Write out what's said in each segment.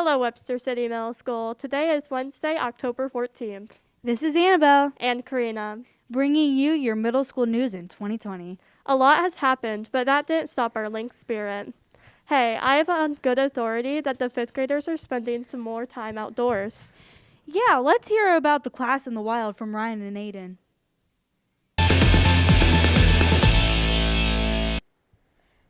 Hello, Webster City Middle School. Today is Wednesday, October 14th. This is Annabelle, And Karina. bringing you your middle school news in 2020. A lot has happened, but that didn't stop our Link spirit. Hey, I have on good authority that the 5th graders are spending some more time outdoors. Yeah, let's hear about the class in the wild from Ryan and Aiden.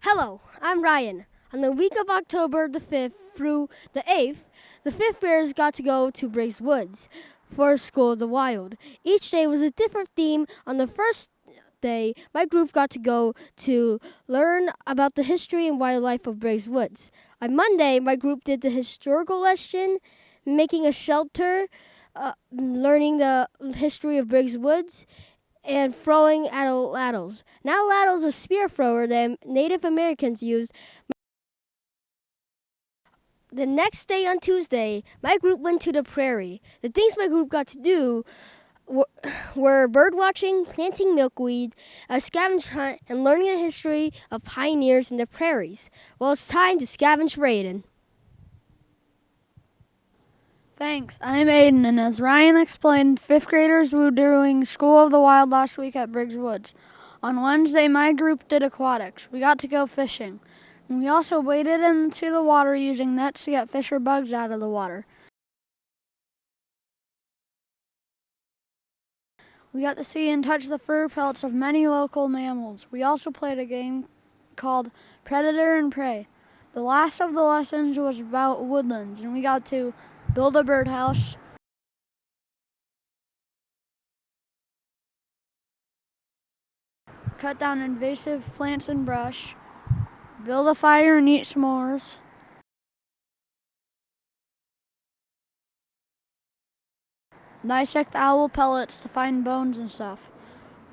Hello, I'm Ryan. On the week of October the 5th through the 8th, the 5th graders got to go to Briggs Woods for School of the Wild. Each day was a different theme. On the first day, my group got to go to learn about the history and wildlife of Briggs Woods. On Monday, my group did the historical lesson, making a shelter, learning the history of Briggs Woods, and throwing at ladles. Now ladles a spear thrower that Native Americans used. The next day on Tuesday, my group went to the prairie. The things my group got to do were bird watching, planting milkweed, a scavenger hunt, and learning the history of pioneers in the prairies. Well, it's time to scavenge for Aiden. Thanks, I'm Aiden, and as Ryan explained, 5th graders were doing School of the Wild last week at Briggs Woods. On Wednesday, my group did aquatics. We got to go fishing. And we also waded into the water using nets to get fish or bugs out of the water. We got to see and touch the fur pelts of many local mammals. We also played a game called Predator and Prey. The last of the lessons was about woodlands, and we got to build a birdhouse, cut down invasive plants and brush, build a fire and eat s'mores, dissect owl pellets to find bones and stuff.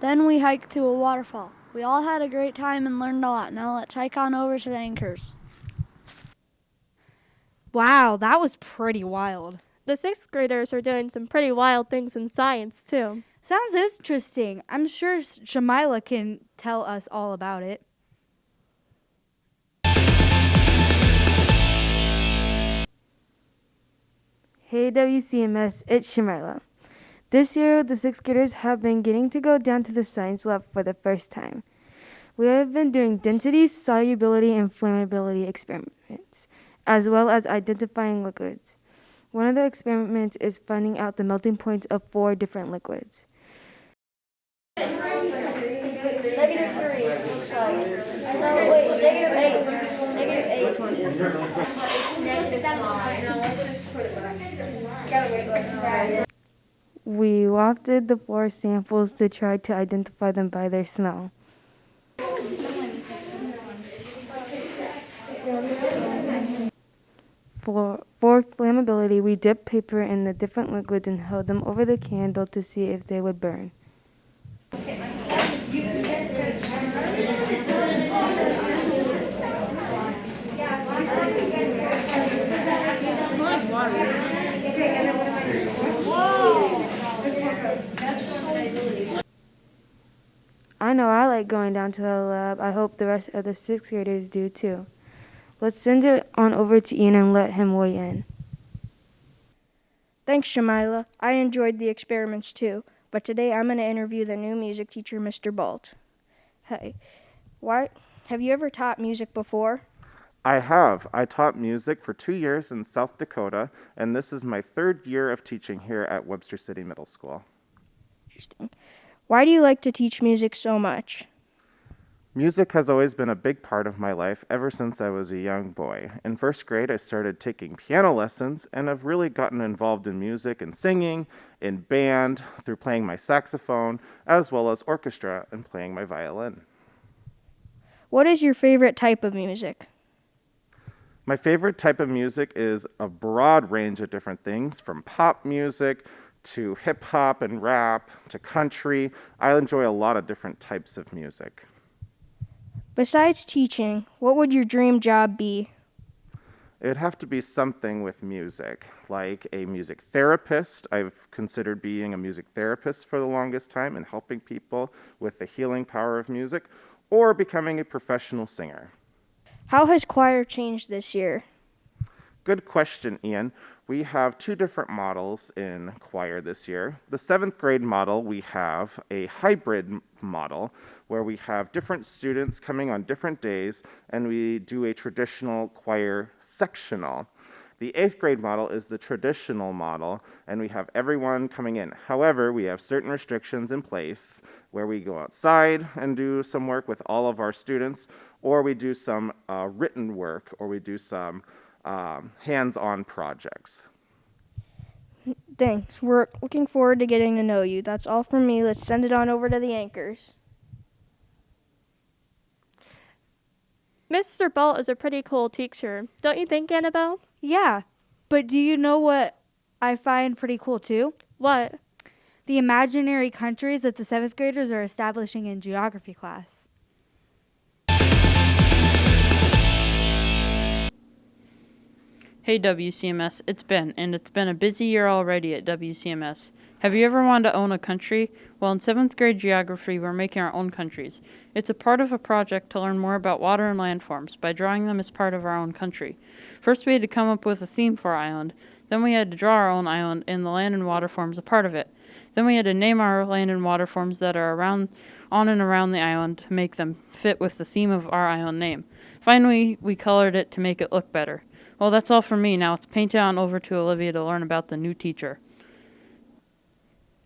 Then we hiked to a waterfall. We all had a great time and learned a lot. Now let's hike on over to the anchors. Wow, that was pretty wild. The 6th graders are doing some pretty wild things in science, too. Sounds interesting. I'm sure Shamila can tell us all about it. Hey WCMS, it's Shamila. This year, the 6th graders have been getting to go down to the science lab for the first time. We have been doing density, solubility, and flammability experiments, as well as identifying liquids. One of the experiments is finding out the melting points of 4 different liquids. We wafted the 4 samples to try to identify them by their smell. For flammability, we dipped paper in the different liquids and held them over the candle to see if they would burn. I know I like going down to the lab. I hope the rest of the 6th graders do too. Let's send it on over to Ian and let him weigh in. Thanks, Shamila. I enjoyed the experiments too, but today I'm going to interview the new music teacher, Mr. Bolt. Hey, have you ever taught music before? I have. I taught music for 2 years in South Dakota, and this is my 3rd year of teaching here at Webster City Middle School. Interesting. Why do you like to teach music so much? Music has always been a big part of my life ever since I was a young boy. In 1st grade, I started taking piano lessons and have really gotten involved in music and singing, in band, through playing my saxophone, as well as orchestra and playing my violin. What is your favorite type of music? My favorite type of music is a broad range of different things, from pop music to hip hop and rap to country. I enjoy a lot of different types of music. Besides teaching, what would your dream job be? It'd have to be something with music, like a music therapist. I've considered being a music therapist for the longest time and helping people with the healing power of music, or becoming a professional singer. How has choir changed this year? Good question, Ian. We have two different models in choir this year. The 7th grade model, we have a hybrid model where we have different students coming on different days, and we do a traditional choir sectional. The 8th grade model is the traditional model, and we have everyone coming in. However, we have certain restrictions in place where we go outside and do some work with all of our students, or we do some written work, or we do some hands-on projects. Thanks. We're looking forward to getting to know you. That's all from me. Let's send it on over to the anchors. Mr. Bolt is a pretty cool teacher. Don't you think, Annabelle? Yeah, but do you know what I find pretty cool too? What? The imaginary countries that the 7th graders are establishing in geography class. Hey WCMS, it's Ben, and it's been a busy year already at WCMS. Have you ever wanted to own a country? Well, in 7th grade geography, we're making our own countries. It's a part of a project to learn more about water and landforms by drawing them as part of our own country. First, we had to come up with a theme for our island. Then we had to draw our own island, and the land and water forms a part of it. Then we had to name our land and water forms that are on and around the island to make them fit with the theme of our island name. Finally, we colored it to make it look better. Well, that's all from me. Now it's painted on over to Olivia to learn about the new teacher.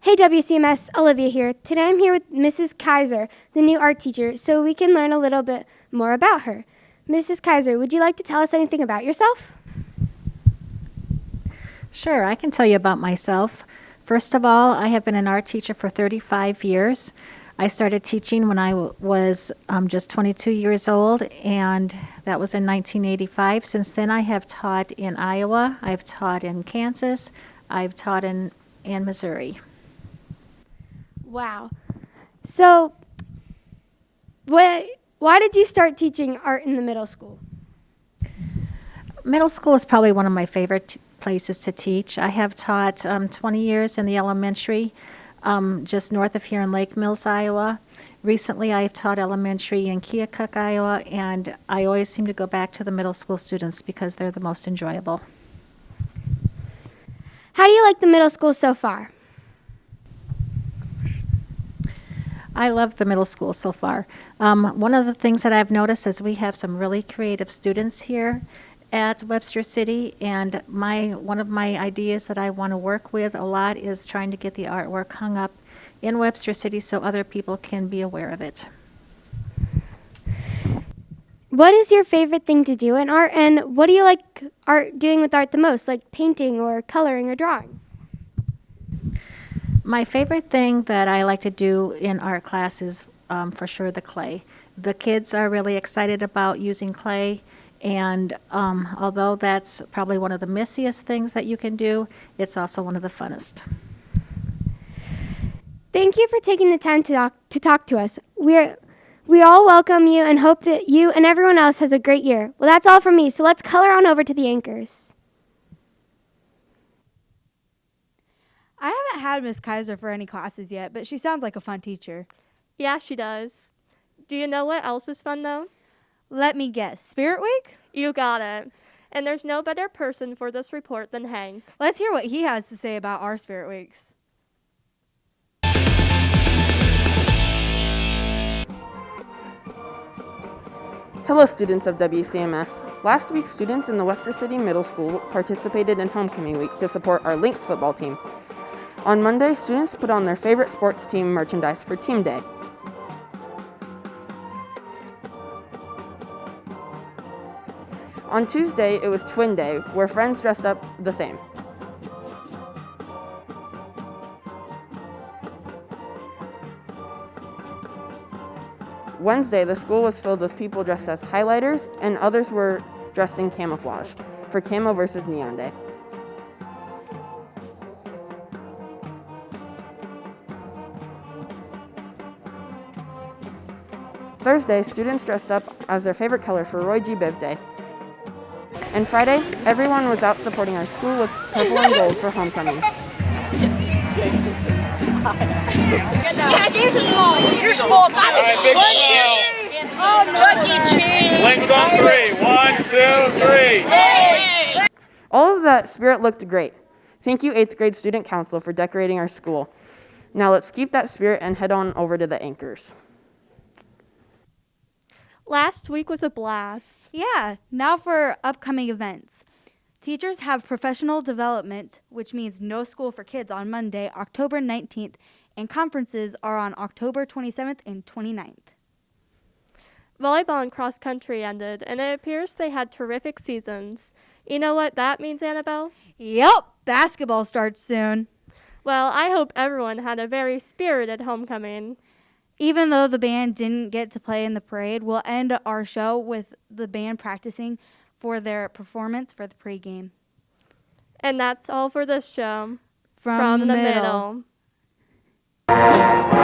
Hey WCMS, Olivia here. Today I'm here with Mrs. Kaiser, the new art teacher, so we can learn a little bit more about her. Mrs. Kaiser, would you like to tell us anything about yourself? Sure, I can tell you about myself. First of all, I have been an art teacher for 35 years. I started teaching when I was just 22 years old, and that was in 1985. Since then, I have taught in Iowa, I've taught in Kansas, I've taught in Missouri. Wow. So, why did you start teaching art in the middle school? Middle school is probably one of my favorite places to teach. I have taught 20 years in the elementary, just north of here in Lake Mills, Iowa. Recently, I've taught elementary in Keokuk, Iowa, and I always seem to go back to the middle school students because they're the most enjoyable. How do you like the middle school so far? I love the middle school so far. One of the things that I've noticed is we have some really creative students here at Webster City, and one of my ideas that I want to work with a lot is trying to get the artwork hung up in Webster City so other people can be aware of it. What is your favorite thing to do in art, and what do you like doing with art the most, like painting or coloring or drawing? My favorite thing that I like to do in art class is for sure the clay. The kids are really excited about using clay, and although that's probably one of the messiest things that you can do, it's also one of the funnest. Thank you for taking the time to talk to us. We all welcome you and hope that you and everyone else has a great year. Well, that's all from me, so let's color on over to the anchors. I haven't had Miss Kaiser for any classes yet, but she sounds like a fun teacher. Yeah, she does. Do you know what else is fun, though? Let me guess. Spirit Week? You got it. And there's no better person for this report than Hank. Let's hear what he has to say about our Spirit Weeks. Hello students of WCMS. Last week, students in the Webster City Middle School participated in Homecoming Week to support our Lynx football team. On Monday, students put on their favorite sports team merchandise for Team Day. On Tuesday, it was Twin Day, where friends dressed up the same. Wednesday, the school was filled with people dressed as highlighters, and others were dressed in camouflage for Camo versus Neon Day. Thursday, students dressed up as their favorite color for Roy G. Biv Day. And Friday, everyone was out supporting our school with purple and gold for homecoming. Yeah, James is small. You're small. All right, big smile. Oh, no. Chuck E. Cheese. Links on three. 1, 2, 3. Hey. of that spirit looked great. Thank you, 8th grade student council, for decorating our school. Now let's keep that spirit and head on over to the anchors. Last week was a blast. Yeah, now for upcoming events. Teachers have professional development, which means no school for kids on Monday, October 19th, and conferences are on October 27th and 29th. Volleyball and cross country ended, and it appears they had terrific seasons. You know what that means, Annabelle? Yep, basketball starts soon. Well, I hope everyone had a very spirited homecoming. Even though the band didn't get to play in the parade, we'll end our show with the band practicing for their performance for the pregame. And that's all for this show. From the middle. middle.